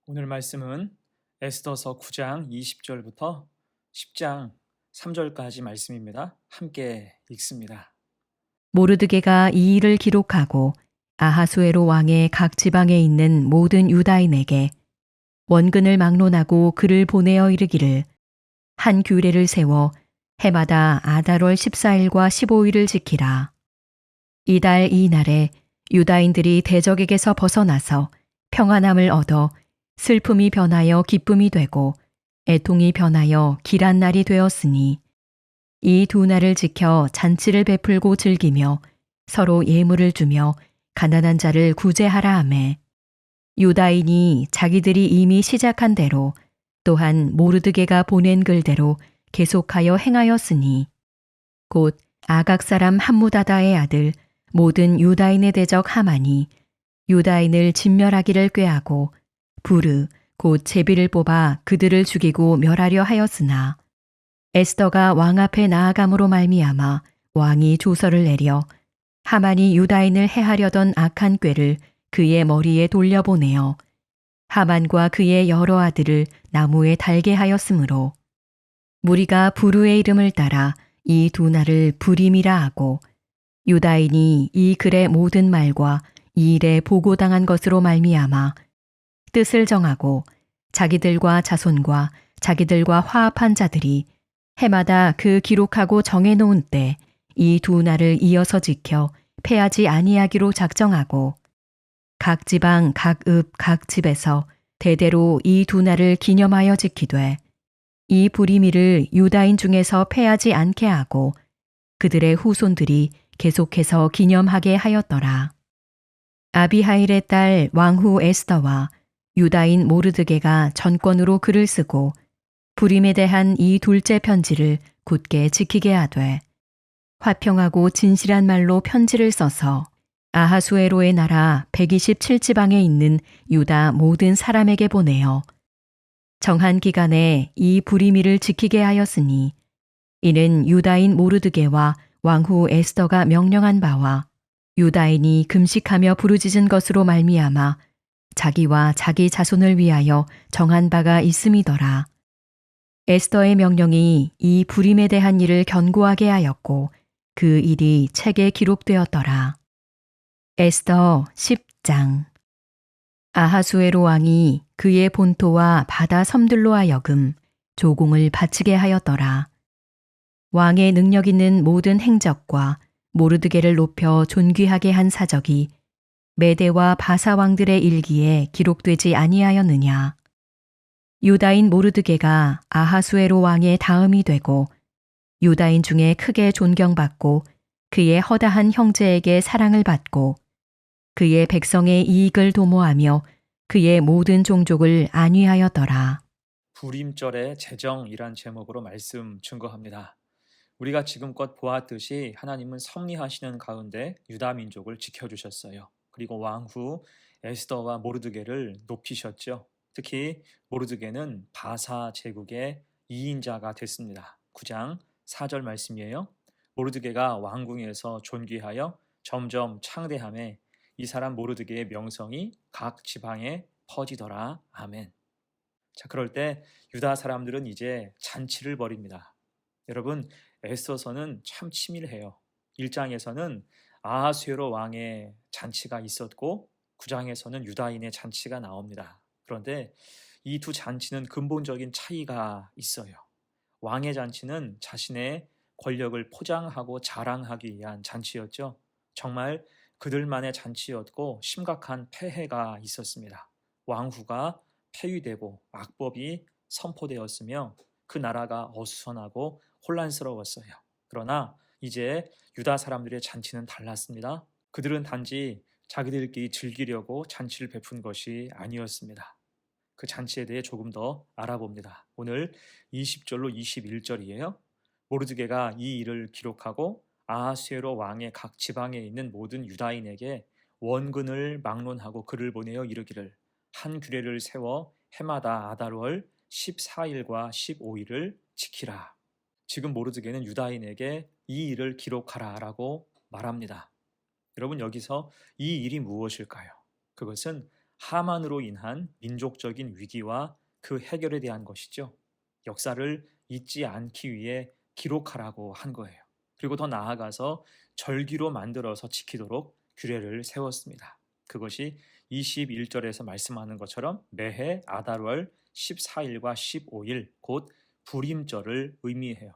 오늘 말씀은 에스더서 9장 20절부터 10장 3절까지 말씀입니다. 함께 읽습니다. 모르드게가 이 일을 기록하고 아하수에로 왕의 각 지방에 있는 모든 유다인에게 원근을 막론하고 그를 보내어 이르기를 한 규례를 세워 해마다 아달월 14일과 15일을 지키라. 이달 이 날에 유다인들이 대적에게서 벗어나서 평안함을 얻어 슬픔이 변하여 기쁨이 되고 애통이 변하여 길한 날이 되었으니 이 두 날을 지켜 잔치를 베풀고 즐기며 서로 예물을 주며 가난한 자를 구제하라 하매 유다인이 자기들이 이미 시작한 대로 또한 모르드게가 보낸 글대로 계속하여 행하였으니 곧 아각 사람 함무다다의 아들 모든 유다인의 대적 하만이 유다인을 진멸하기를 꾀하고 부르 곧 제비를 뽑아 그들을 죽이고 멸하려 하였으나 에스더가 왕 앞에 나아감으로 말미암아 왕이 조서를 내려 하만이 유다인을 해하려던 악한 꾀를 그의 머리에 돌려보내어 하만과 그의 여러 아들을 나무에 달게 하였으므로 무리가 부르의 이름을 따라 이 두 날을 부림이라 하고 유다인이 이 글의 모든 말과 이 일에 보고당한 것으로 말미암아 뜻을 정하고 자기들과 자손과 자기들과 화합한 자들이 해마다 그 기록하고 정해놓은 때 이 두 날을 이어서 지켜 패하지 아니하기로 작정하고 각 지방 각 읍 각 집에서 대대로 이 두 날을 기념하여 지키되 이 부리미를 유다인 중에서 패하지 않게 하고 그들의 후손들이 계속해서 기념하게 하였더라. 아비하일의 딸 왕후 에스더와 유다인 모르드게가 전권으로 글을 쓰고 부림에 대한 이 둘째 편지를 굳게 지키게 하되 화평하고 진실한 말로 편지를 써서 아하수에로의 나라 127지방에 있는 유다 모든 사람에게 보내어 정한 기간에 이 부리미를 지키게 하였으니 이는 유다인 모르드게와 왕후 에스더가 명령한 바와 유다인이 금식하며 부르짖은 것으로 말미암아 자기와 자기 자손을 위하여 정한 바가 있음이더라. 에스더의 명령이 이 부림에 대한 일을 견고하게 하였고 그 일이 책에 기록되었더라. 에스더 10장. 아하수에로 왕이 그의 본토와 바다 섬들로 하여금 조공을 바치게 하였더라. 왕의 능력 있는 모든 행적과 모르드게를 높여 존귀하게 한 사적이 메대와 바사 왕들의 일기에 기록되지 아니하였느냐. 유다인 모르드게가 아하수에로 왕의 다음이 되고 유다인 중에 크게 존경받고 그의 허다한 형제에게 사랑을 받고 그의 백성의 이익을 도모하며 그의 모든 종족을 안위하였더라. 불임절의 제정이란 제목으로 말씀 증거합니다. 우리가 지금껏 보았듯이 하나님은 섭리하시는 가운데 유다 민족을 지켜주셨어요. 그리고 왕후 에스더와 모르드게를 높이셨죠. 특히 모르드게는 바사 제국의 2인자가 됐습니다. 9장 4절 말씀이에요. 모르드게가 왕궁에서 존귀하여 점점 창대함에 이 사람 모르드게의 명성이 각 지방에 퍼지더라. 아멘. 자, 그럴 때 유다 사람들은 이제 잔치를 벌입니다. 여러분, 에스더서는 참 치밀해요. 1장에서는 아하수에로 왕의 잔치가 있었고 9장에서는 유다인의 잔치가 나옵니다. 그런데 이 두 잔치는 근본적인 차이가 있어요. 왕의 잔치는 자신의 권력을 포장하고 자랑하기 위한 잔치였죠. 정말 그들만의 잔치였고 심각한 폐해가 있었습니다. 왕후가 폐위되고 악법이 선포되었으며 그 나라가 어수선하고 혼란스러웠어요. 그러나 이제 유다 사람들의 잔치는 달랐습니다. 그들은 단지 자기들끼리 즐기려고 잔치를 베푼 것이 아니었습니다. 그 잔치에 대해 조금 더 알아봅니다. 오늘 20절로 21절이에요. 모르드게가 이 일을 기록하고 아하수에로 왕의 각 지방에 있는 모든 유다인에게 원근을 막론하고 글을 보내어 이르기를 한 규례를 세워 해마다 아달월 14일과 15일을 지키라. 지금 모르드게는 유다인에게 이 일을 기록하라 라고 말합니다. 여러분, 여기서 이 일이 무엇일까요? 그것은 하만으로 인한 민족적인 위기와 그 해결에 대한 것이죠. 역사를 잊지 않기 위해 기록하라고 한 거예요. 그리고 더 나아가서 절기로 만들어서 지키도록 규례를 세웠습니다. 그것이 21절에서 말씀하는 것처럼 매해 아달월 14일과 15일 곧 불임절을 의미해요.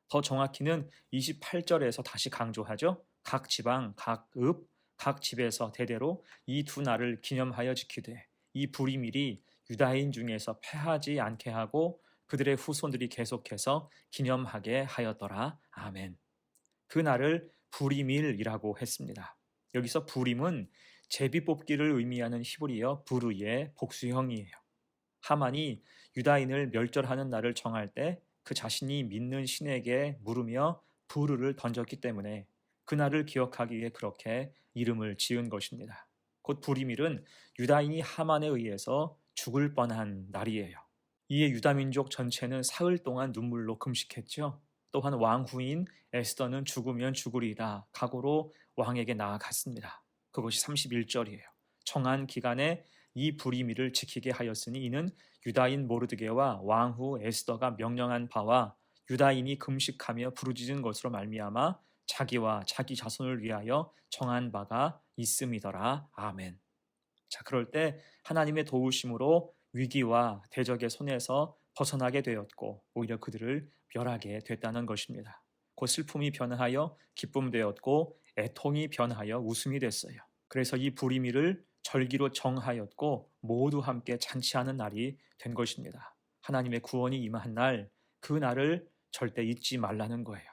더 정확히는 28절에서 다시 강조하죠. 각 지방, 각 읍, 각 집에서 대대로 이 두 날을 기념하여 지키되 이 불임일이 유다인 중에서 패하지 않게 하고 그들의 후손들이 계속해서 기념하게 하였더라. 아멘. 그 날을 불임일이라고 했습니다. 여기서 불임은 제비뽑기를 의미하는 히브리어 부르의 복수형이에요. 하만이 유다인을 멸절하는 날을 정할 때 그 자신이 믿는 신에게 물으며 부르를 던졌기 때문에 그 날을 기억하기 위해 그렇게 이름을 지은 것입니다. 곧 불임일은 유다인이 하만에 의해서 죽을 뻔한 날이에요. 이에 유다민족 전체는 사흘 동안 눈물로 금식했죠. 또한 왕후인 에스더는 죽으면 죽으리이다 각오로 왕에게 나아갔습니다. 그것이 31절이에요. 정한 기간에 이 불임일을 지키게 하였으니 이는 유다인 모르드게와 왕후 에스더가 명령한 바와 유다인이 금식하며 부르짖은 것으로 말미암아 자기와 자기 자손을 위하여 정한 바가 있음이더라. 아멘. 자, 그럴 때 하나님의 도우심으로 위기와 대적의 손에서 벗어나게 되었고 오히려 그들을 멸하게 됐다는 것입니다. 곧 슬픔이 변하여 기쁨 되었고 애통이 변하여 웃음이 됐어요. 그래서 이 불임일을 절기로 정하였고 모두 함께 잔치하는 날이 된 것입니다. 하나님의 구원이 임한 날, 그 날을 절대 잊지 말라는 거예요.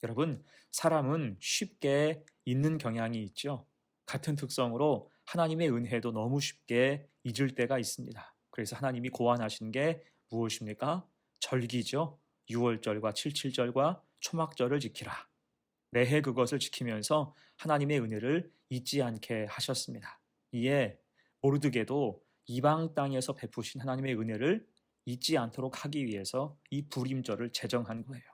여러분, 사람은 쉽게 잊는 경향이 있죠. 같은 특성으로 하나님의 은혜도 너무 쉽게 잊을 때가 있습니다. 그래서 하나님이 고안하신 게 무엇입니까? 절기죠. 6월절과 77절과 초막절을 지키라. 매해 그것을 지키면서 하나님의 은혜를 잊지 않게 하셨습니다. 이에 모르드게도 이방 땅에서 베푸신 하나님의 은혜를 잊지 않도록 하기 위해서 이 불임절을 제정한 거예요.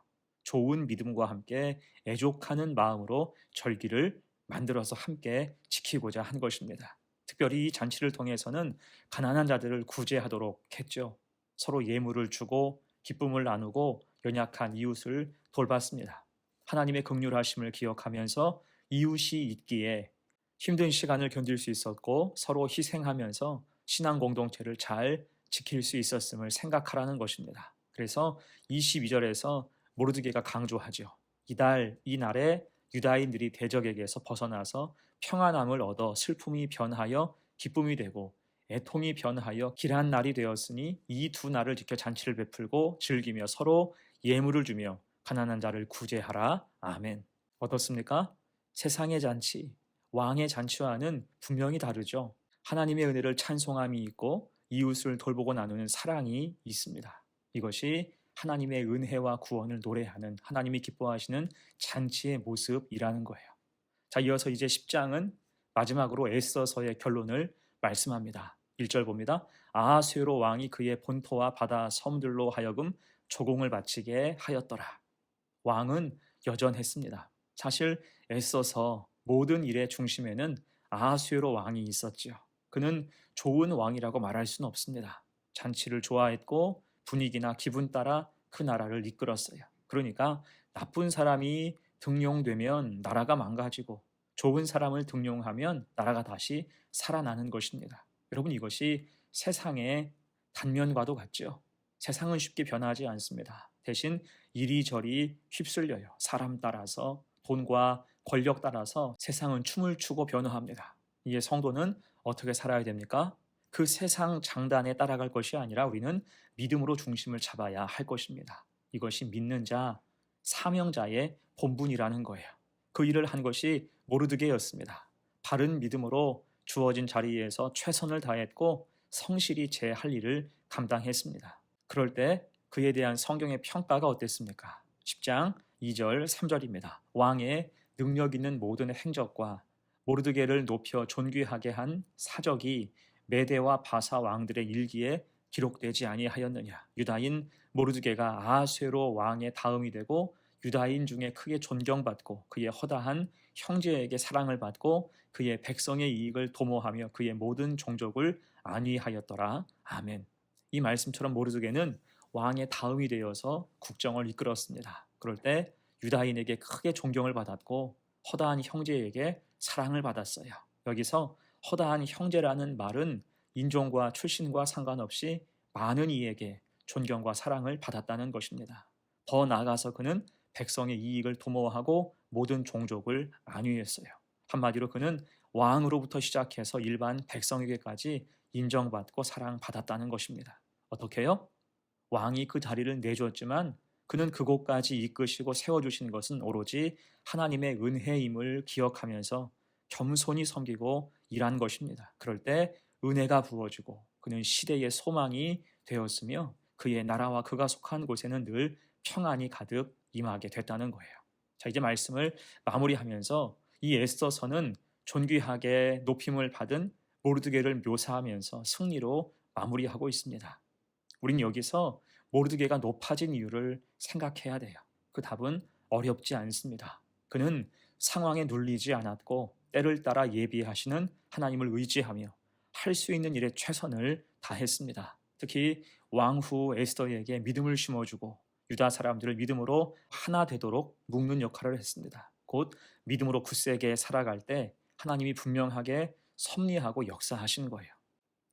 좋은 믿음과 함께 애족하는 마음으로 절기를 만들어서 함께 지키고자 한 것입니다. 특별히 이 잔치를 통해서는 가난한 자들을 구제하도록 했죠. 서로 예물을 주고 기쁨을 나누고 연약한 이웃을 돌봤습니다. 하나님의 긍휼하심을 기억하면서 이웃이 있기에 힘든 시간을 견딜 수 있었고 서로 희생하면서 신앙 공동체를 잘 지킬 수 있었음을 생각하라는 것입니다. 그래서 22절에서 모르드게가 강조하죠. 이 날에 유다인들이 대적에게서 벗어나서 평안함을 얻어 슬픔이 변하여 기쁨이 되고 애통이 변하여 길한 날이 되었으니 이 두 날을 지켜 잔치를 베풀고 즐기며 서로 예물을 주며 가난한 자를 구제하라. 아멘. 어떻습니까? 세상의 잔치, 왕의 잔치와는 분명히 다르죠. 하나님의 은혜를 찬송함이 있고 이웃을 돌보고 나누는 사랑이 있습니다. 이것이 하나님의 은혜와 구원을 노래하는 하나님이 기뻐하시는 잔치의 모습이라는 거예요. 자, 이어서 이제 10장은 마지막으로 에스더서의 결론을 말씀합니다. 1절 봅니다. 아하수에로 왕이 그의 본토와 바다 섬들로 하여금 조공을 바치게 하였더라. 왕은 여전했습니다. 사실 에스더서 모든 일의 중심에는 아하수에로 왕이 있었죠. 그는 좋은 왕이라고 말할 수는 없습니다. 잔치를 좋아했고 분위기나 기분 따라 그 나라를 이끌었어요. 그러니까 나쁜 사람이 등용되면 나라가 망가지고 좋은 사람을 등용하면 나라가 다시 살아나는 것입니다. 여러분, 이것이 세상의 단면과도 같죠. 세상은 쉽게 변하지 않습니다. 대신 이리저리 휩쓸려요. 사람 따라서, 돈과 권력 따라서 세상은 춤을 추고 변화합니다. 이에 성도는 어떻게 살아야 됩니까? 그 세상 장단에 따라갈 것이 아니라 우리는 믿음으로 중심을 잡아야 할 것입니다. 이것이 믿는 자, 사명자의 본분이라는 거예요. 그 일을 한 것이 모르드게였습니다. 바른 믿음으로 주어진 자리에서 최선을 다했고 성실히 제 할 일을 감당했습니다. 그럴 때 그에 대한 성경의 평가가 어땠습니까? 10장 2절 3절입니다. 왕의 능력 있는 모든 행적과 모르드게를 높여 존귀하게 한 사적이 메대와 바사 왕들의 일기에 기록되지 아니하였느냐. 유다인 모르드게가 아하수에로 왕의 다음이 되고 유다인 중에 크게 존경받고 그의 허다한 형제에게 사랑을 받고 그의 백성의 이익을 도모하며 그의 모든 종족을 안위하였더라. 아멘. 이 말씀처럼 모르드게는 왕의 다음이 되어서 국정을 이끌었습니다. 그럴 때 유다인에게 크게 존경을 받았고 허다한 형제에게 사랑을 받았어요. 여기서 허다한 형제라는 말은 인종과 출신과 상관없이 많은 이에게 존경과 사랑을 받았다는 것입니다. 더 나아가서 그는 백성의 이익을 도모하고 모든 종족을 안위했어요. 한마디로 그는 왕으로부터 시작해서 일반 백성에게까지 인정받고 사랑받았다는 것입니다. 어떻게요? 왕이 그 자리를 내줬지만 그는 그곳까지 이끄시고 세워주신 것은 오로지 하나님의 은혜임을 기억하면서 겸손히 섬기고 일한 것입니다. 그럴 때 은혜가 부어지고 그는 시대의 소망이 되었으며 그의 나라와 그가 속한 곳에는 늘 평안이 가득 임하게 됐다는 거예요. 자, 이제 말씀을 마무리하면서 이 에스더서는 존귀하게 높임을 받은 모르드게를 묘사하면서 승리로 마무리하고 있습니다. 우린 여기서 모르드게가 높아진 이유를 생각해야 돼요. 그 답은 어렵지 않습니다. 그는 상황에 눌리지 않았고 때를 따라 예비하시는 하나님을 의지하며 할 수 있는 일에 최선을 다했습니다. 특히 왕후 에스더에게 믿음을 심어주고 유다 사람들을 믿음으로 하나 되도록 묶는 역할을 했습니다. 곧 믿음으로 굳세게 살아갈 때 하나님이 분명하게 섭리하고 역사하신 거예요.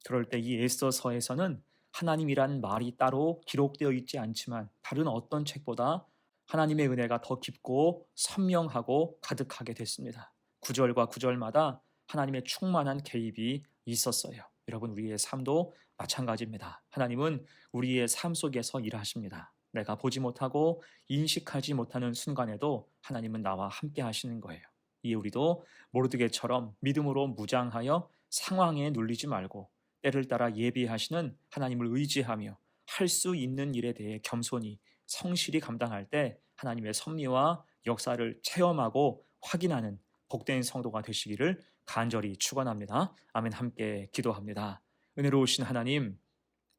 그럴 때 이 에스더서에서는 하나님이란 말이 따로 기록되어 있지 않지만 다른 어떤 책보다 하나님의 은혜가 더 깊고 선명하고 가득하게 됐습니다. 구절과 구절마다 하나님의 충만한 개입이 있었어요. 여러분, 우리의 삶도 마찬가지입니다. 하나님은 우리의 삶 속에서 일하십니다. 내가 보지 못하고 인식하지 못하는 순간에도 하나님은 나와 함께 하시는 거예요. 이에 우리도 모르드게처럼 믿음으로 무장하여 상황에 눌리지 말고 때를 따라 예비하시는 하나님을 의지하며 할 수 있는 일에 대해 겸손히 성실히 감당할 때 하나님의 섭리와 역사를 체험하고 확인하는 복된 성도가 되시기를 간절히 축원합니다. 아멘. 함께 기도합니다. 은혜로우신 하나님,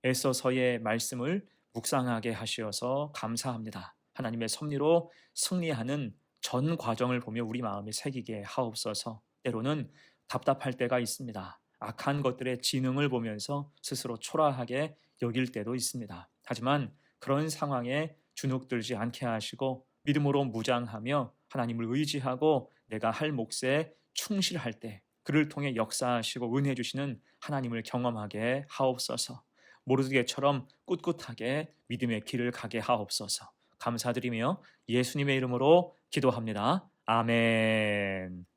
에서서의 말씀을 묵상하게 하시어서 감사합니다. 하나님의 섭리로 승리하는 전 과정을 보며 우리 마음에 새기게 하옵소서. 때로는 답답할 때가 있습니다. 악한 것들의 진흥을 보면서 스스로 초라하게 여길 때도 있습니다. 하지만 그런 상황에 주눅들지 않게 하시고 믿음으로 무장하며 하나님을 의지하고 내가 할 몫에 충실할 때 그를 통해 역사하시고 은혜 주시는 하나님을 경험하게 하옵소서. 모르드게처럼 꿋꿋하게 믿음의 길을 가게 하옵소서. 감사드리며 예수님의 이름으로 기도합니다. 아멘.